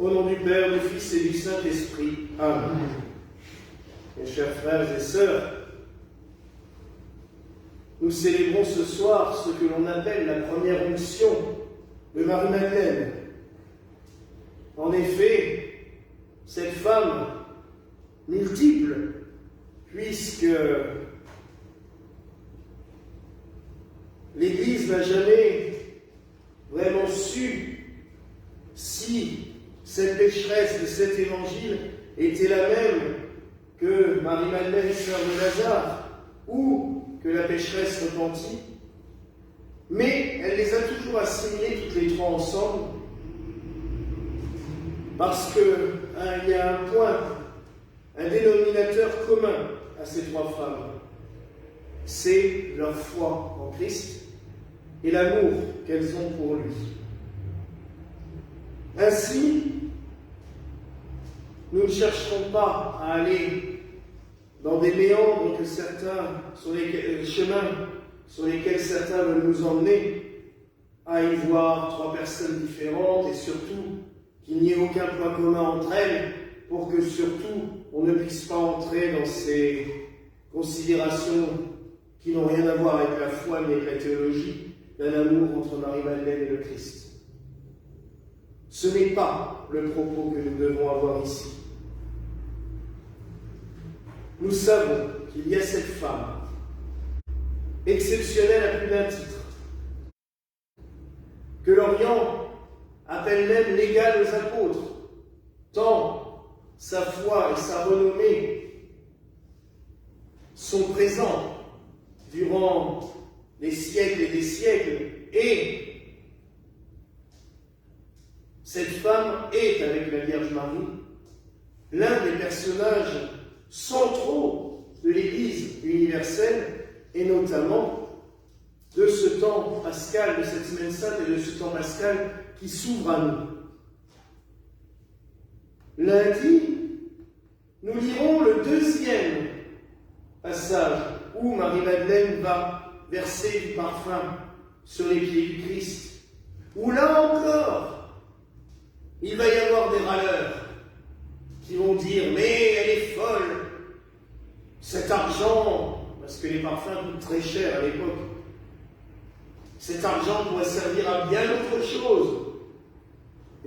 Au nom du Père, du Fils et du Saint-Esprit. Amen. Mes chers frères et sœurs, nous célébrons ce soir ce que l'on appelle la première onction de Marie-Madeleine. En effet, cette femme multiple, puisque l'Église n'a jamais vraiment su si cette pécheresse de cet évangile était la même que Marie-Madeleine, sœur de Lazare, ou que la pécheresse repentie, mais elle les a toujours assimilées toutes les trois ensemble, parce qu'il y a un point, un dénominateur commun à ces trois femmes, c'est leur foi en Christ et l'amour qu'elles ont pour lui. Ainsi, nous ne chercherons pas à aller dans des méandres chemins sur lesquels certains veulent nous emmener, à y voir trois personnes différentes et surtout qu'il n'y ait aucun point commun entre elles pour que surtout on ne puisse pas entrer dans ces considérations qui n'ont rien à voir avec la foi ni avec la théologie d'un amour entre Marie-Madeleine et le Christ. Ce n'est pas le propos que nous devons avoir ici. Nous savons qu'il y a cette femme, exceptionnelle à plus d'un titre, que l'Orient appelle même l'égale aux apôtres, tant sa foi et sa renommée sont présents durant des siècles et des siècles, et cette femme est, avec la Vierge Marie, l'un des personnages centraux de l'Église universelle, et notamment de ce temps pascal, de cette semaine sainte et de ce temps pascal qui s'ouvre à nous. Lundi, nous lirons le deuxième passage où Marie-Madeleine va verser du parfum sur les pieds du Christ, où là encore, il va y avoir des râleurs qui vont dire « Mais elle est folle, cet argent, parce que les parfums coûtent très cher à l'époque, cet argent pourrait servir à bien autre chose. »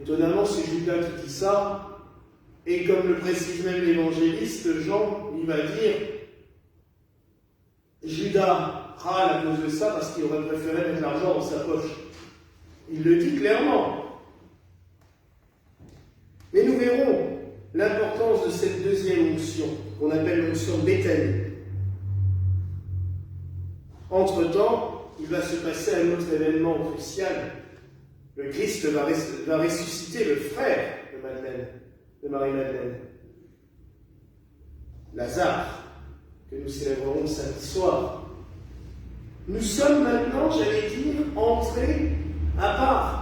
Étonnamment, c'est Judas qui dit ça, et comme le précise même l'évangéliste Jean, il va dire « Judas râle à cause de ça parce qu'il aurait préféré mettre l'argent dans sa poche. » Il le dit clairement. Mais nous verrons l'importance de cette deuxième onction, qu'on appelle l'onction de Béthanie. Entre-temps, il va se passer un autre événement crucial. Le Christ va ressusciter le frère de Marie-Madeleine, Lazare, que nous célébrerons samedi soir. Nous sommes maintenant, j'allais dire, entrés à part.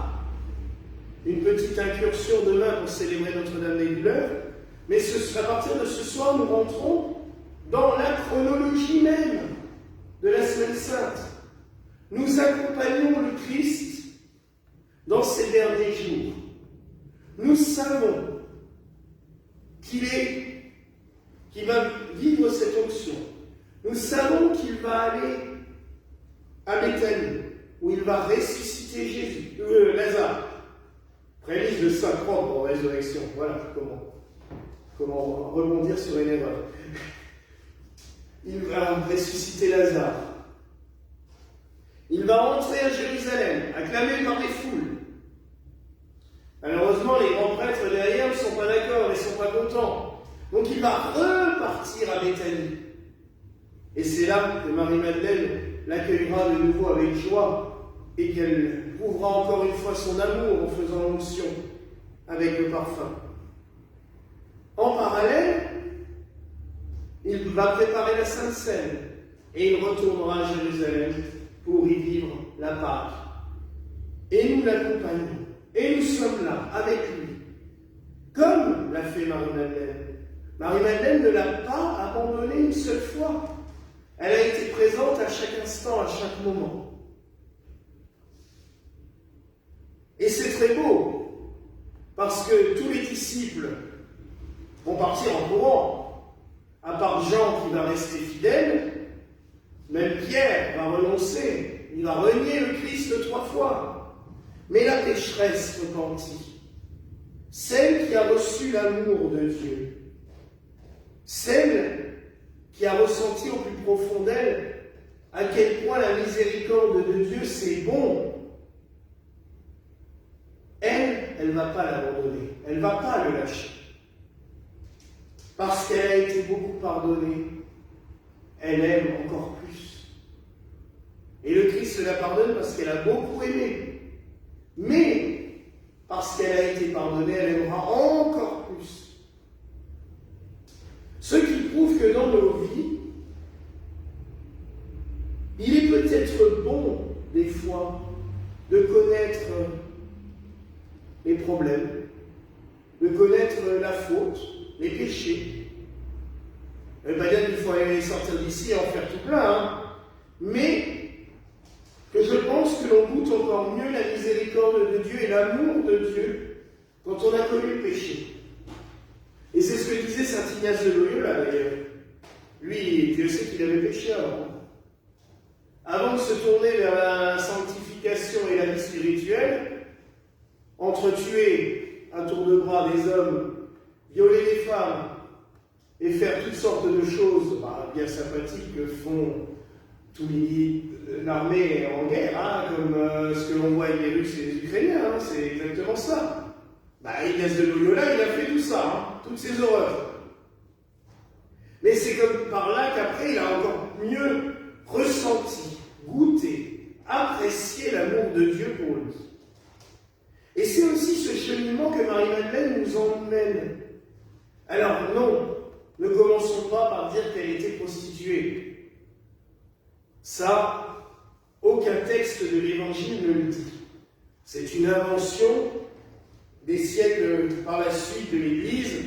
Une petite incursion demain pour célébrer Notre-Dame des Douleurs, mais à partir de ce soir, nous rentrons dans la chronologie même de la Semaine Sainte. Nous accompagnons le Christ dans ces derniers jours. Nous savons qu'il va vivre cette onction. Nous savons qu'il va aller à Béthanie, où il va ressusciter Lazare. Prémisse de sa propre résurrection. Voilà comment rebondir sur une erreur. Il va ressusciter Lazare. Il va entrer à Jérusalem, acclamé par les foules. Malheureusement, les grands prêtres derrière ne sont pas d'accord, ils ne sont pas contents. Donc il va repartir à Béthanie. Et c'est là que Marie-Madeleine l'accueillera de nouveau avec joie et qu'elle prouvera encore une fois son amour en faisant l'onction avec le parfum. En parallèle, il va préparer la Sainte Seine et il retournera à Jérusalem pour y vivre la Pâque. Et nous l'accompagnons. Et nous sommes là, avec lui. Comme l'a fait Marie-Madeleine. Marie-Madeleine ne l'a pas abandonné une seule fois. Elle a été présente à chaque instant, à chaque moment. Et c'est très beau. Parce que tous les disciples vont partir en courant, à part Jean qui va rester fidèle, même Pierre va renoncer, il va renier le Christ 3 fois. Mais la pécheresse repentie, celle qui a reçu l'amour de Dieu, celle qui a ressenti au plus profond d'elle à quel point la miséricorde de Dieu c'est bon, elle ne va pas l'abandonner, elle ne va pas le lâcher. Parce qu'elle a été beaucoup pardonnée, elle aime encore plus. Et le Christ la pardonne parce qu'elle a beaucoup aimé. Mais, parce qu'elle a été pardonnée, elle aimera encore plus. Ce qui prouve que dans nos vies, il est peut-être bon, des fois, de connaître les problèmes, de connaître la faute, les péchés. Ça ne veut pas dire qu'il faut aller sortir d'ici et en faire tout plein, hein. Mais que je pense que l'on goûte encore mieux la miséricorde de Dieu et l'amour de Dieu quand on a connu le péché. Et c'est ce que disait saint Ignace de Loyola d'ailleurs. Lui, Dieu sait qu'il avait péché avant. Avant de se tourner vers la sanctification et la vie spirituelle, entre tuer à tour de bras des hommes, violer des femmes et faire toutes sortes de choses bien sympathiques que font tous l'armée en guerre, hein, comme ce que l'on voit avec les Russes et les Ukrainiens, hein, c'est exactement ça. Ignace de Loyola, il a fait tout ça, hein, toutes ces horreurs. Mais c'est comme par là qu'après, il a encore mieux ressenti, goûté, apprécié l'amour de Dieu pour lui. Et c'est aussi ce cheminement que Marie-Madeleine nous emmène. Alors non, ne commençons pas par dire qu'elle était prostituée. Ça, aucun texte de l'Évangile ne le dit. C'est une invention des siècles par la suite de l'Église,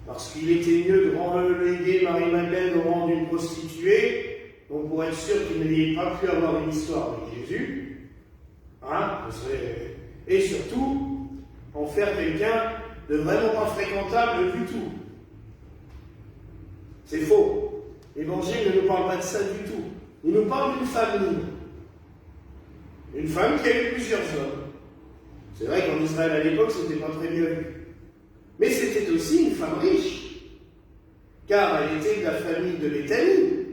parce qu'il était mieux de reléguer Marie-Madeleine au rang d'une prostituée, donc pour être sûr qu'il n'y ait pas pu avoir une histoire avec Jésus, hein, et surtout, en faire quelqu'un de vraiment pas fréquentable du tout. C'est faux. L'Évangile ne nous parle pas de ça du tout. Il nous parle d'une femme libre. Une femme qui a eu plusieurs hommes. C'est vrai qu'en Israël à l'époque, c'était pas très bien vu. Mais c'était aussi une femme riche. Car elle était de la famille de Béthanie.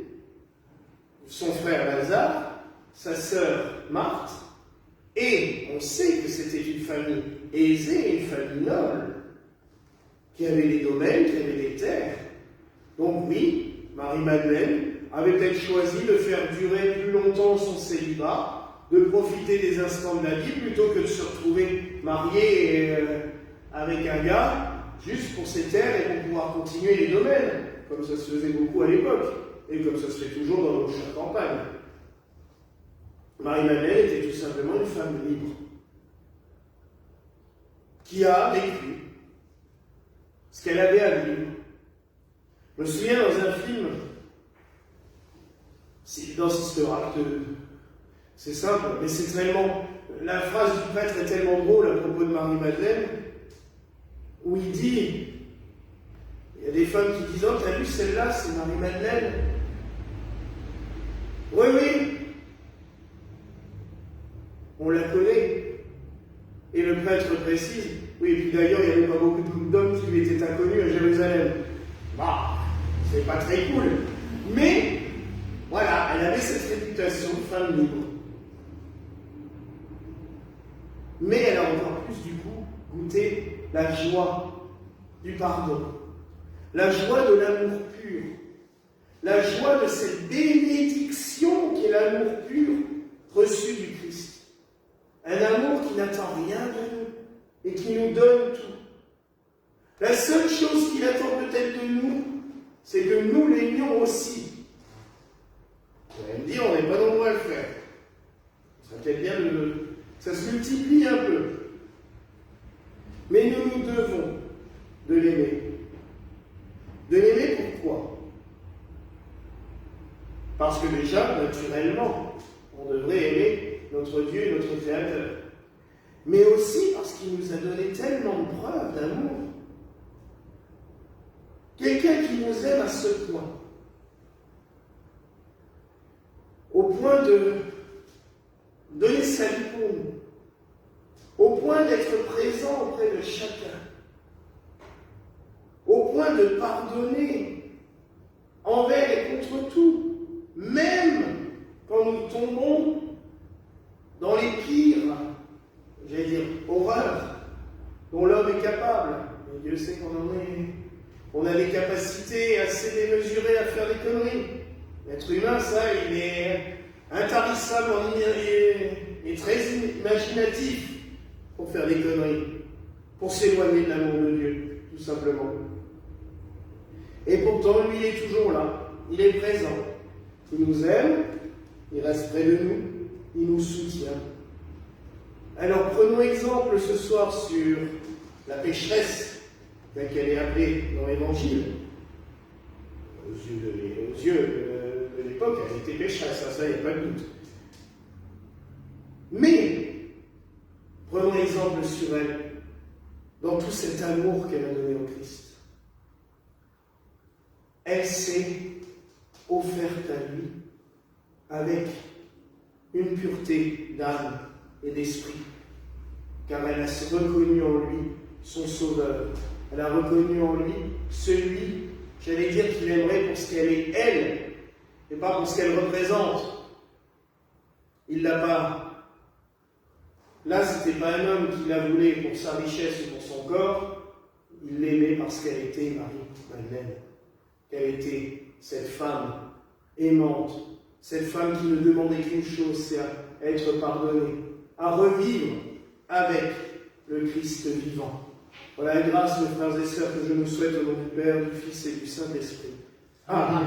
Son frère Lazare, sa sœur Marthe, et on sait que c'était une famille aisée, une famille noble, qui avait des domaines, qui avait des terres. Donc oui, Marie-Madeleine avait peut-être choisi de faire durer plus longtemps son célibat, de profiter des instants de la vie, plutôt que de se retrouver mariée avec un gars, juste pour ses terres et pour pouvoir continuer les domaines, comme ça se faisait beaucoup à l'époque, et comme ça se fait toujours dans nos chères campagnes. Marie-Madeleine était tout simplement une femme libre, qui a vécu ce qu'elle avait à vivre. Je me souviens dans un film, dans Sisterak, c'est simple, mais c'est tellement. La phrase du prêtre est tellement drôle à propos de Marie-Madeleine, où il dit, il y a des femmes qui disent, oh, t'as vu celle-là, c'est Marie-Madeleine. Oui, oui, on la connaît. Et le prêtre précise, oui, et puis d'ailleurs, il n'y avait pas beaucoup d'hommes qui lui étaient inconnus à Jérusalem. C'est pas très cool. Mais, voilà, elle avait cette réputation de femme libre. Mais elle a encore plus, du coup, goûté la joie du pardon, la joie de l'amour pur, la joie de cette bénédiction qui est l'amour pur reçu du Christ. Un amour qui n'attend rien de nous et qui nous donne tout. La seule chose qu'il attend peut-être de nous, c'est que nous l'aimions aussi. Vous allez me dire, on n'est pas nombreux à le faire. Ça serait peut-être bien ça se multiplie un peu. Mais nous devons de l'aimer. De l'aimer pourquoi? Parce que déjà, naturellement, on devrait aimer notre Dieu et notre Créateur. mais aussi parce qu'il nous a donné tellement de preuves d'amour. Quelqu'un qui nous aime à ce point, au point de donner sa vie pour nous, au point d'être présent auprès de chacun, au point de pardonner envers et contre tout, même quand nous tombons dans les pires, j'allais dire, horreurs dont l'homme est capable. Et Dieu sait qu'on a des capacités assez démesurées à faire des conneries. L'être humain, ça, il est intarissable, il est très imaginatif pour faire des conneries, pour s'éloigner de l'amour de Dieu, tout simplement. Et pourtant, lui, il est toujours là, il est présent. Il nous aime, il reste près de nous, il nous soutient. Alors prenons exemple ce soir sur la pécheresse, telle qu'elle est appelée dans l'Évangile. Aux yeux de l'époque, elle était pécheresse, ça, il n'y a pas de doute. Mais, prenons exemple sur elle, dans tout cet amour qu'elle a donné au Christ. Elle s'est offerte à lui avec une pureté d'âme et d'esprit, car elle a reconnu en lui son Sauveur. Elle a reconnu en lui celui, j'allais dire, qu'il aimerait pour ce qu'elle est, elle, et pas pour ce qu'elle représente. Il l'a pas. Là, ce n'était pas un homme qui la voulait pour sa richesse ou pour son corps, il l'aimait parce qu'elle était Marie-Madeleine, qu'elle était cette femme aimante, cette femme qui ne demandait qu'une chose, c'est à être pardonnée, à revivre avec le Christ vivant. Voilà la grâce, mes frères et sœurs, que je nous souhaite au nom du Père, du Fils et du Saint-Esprit. Amen.